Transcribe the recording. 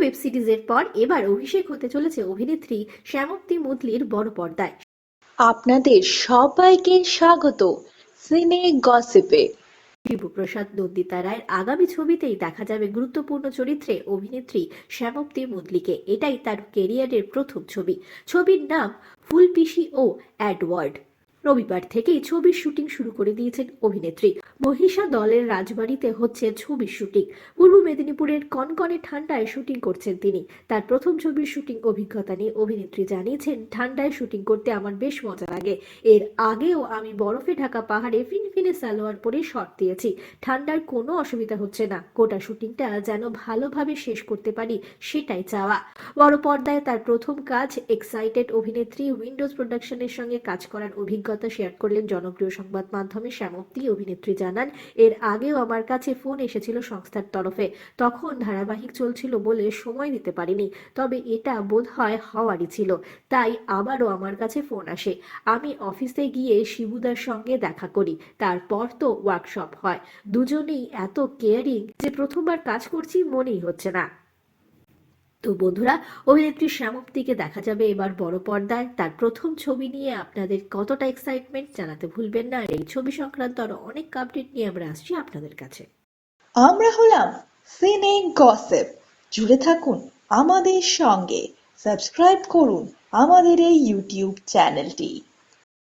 Web সিরিজের পর এবার অভিষেক হতে চলেছে অভিনেত্রী শ্যামপ্তি মুদলির বড় পর্দায়। আপনাদের সবাইকে স্বাগত সিনে গসিপে। শিবপ্রসাদ নন্দিতা রায়ের আগামী ছবিতেই দেখা যাবে গুরুত্বপূর্ণ চরিত্রে অভিনেত্রী শ্যামপ্তি মুদলিকে। এটাই তার কেরিয়ারের প্রথম ছবি। ছবির নাম ফুলপিসি ও অ্যাডওয়ার্ড। রবিবার থেকেই ছবির শুটিং শুরু করে দিয়েছেন অভিনেত্রী। মহিষা দলের রাজবাড়িতে হচ্ছে ছবির শুটিং। পূর্ব মেদিনীপুরের কনকনে ঠান্ডায় শুটিং করছেন তিনি। তার প্রথম ছবির শুটিং অভিজ্ঞতা নিয়ে অভিনেত্রী জানিয়েছেন, ঠান্ডায় শুটিং করতে আমার বেশ মজা লাগে। এর আগেও আমি বরফে ঢাকা পাহাড়ে ফিনফিনে সালোয়ার পরে শট দিয়েছি। ঠান্ডার কোনো অসুবিধা হচ্ছে না। গোটা শুটিংটা যেন ভালোভাবে শেষ করতে পারি, সেটাই চাওয়া। বড় পর্দায় তার প্রথম কাজ। এক্সাইটেড অভিনেত্রী উইন্ডোজ প্রোডাকশনের সঙ্গে কাজ করার অভিজ্ঞতা শেয়ার করলেন জনপ্রিয় সংবাদ মাধ্যমে শ্যামপ্তি। অভিনেত্রী জানান, এর আগেও আমার কাছে ফোন এসেছিল সংস্থার তরফে। তখন ধারাবাহিক চলছিল বলে সময় দিতে পারিনি, তবে এটা বোধহয় হওয়ারই ছিল, তাই আবারও আমার কাছে ফোন আসে। আমি অফিসে গিয়ে শিবুদার সঙ্গে দেখা করি, তারপর তো ওয়ার্কশপ হয়। দুজনেই এত কেয়ারিং যে প্রথমবার কাজ করছি মনেই হচ্ছে না। তো বন্ধুরা, অভিনেত্রী শ্যামপ্তিকে দেখা যাবে এবার বড় পর্দায়। তার প্রথম ছবি নিয়ে আপনাদের কতটা এক্সাইটমেন্ট জানাতে ভুলবেন না। এই ছবি সংক্রান্ত আরো অনেক আপডেট নিয়ে আমরা আসছি আপনাদের কাছে। আমরা হলাম সিনে গসিপ। জুড়ে থাকুন আমাদের সঙ্গে, সাবস্ক্রাইব করুন আমাদের এই ইউটিউব চ্যানেলটি।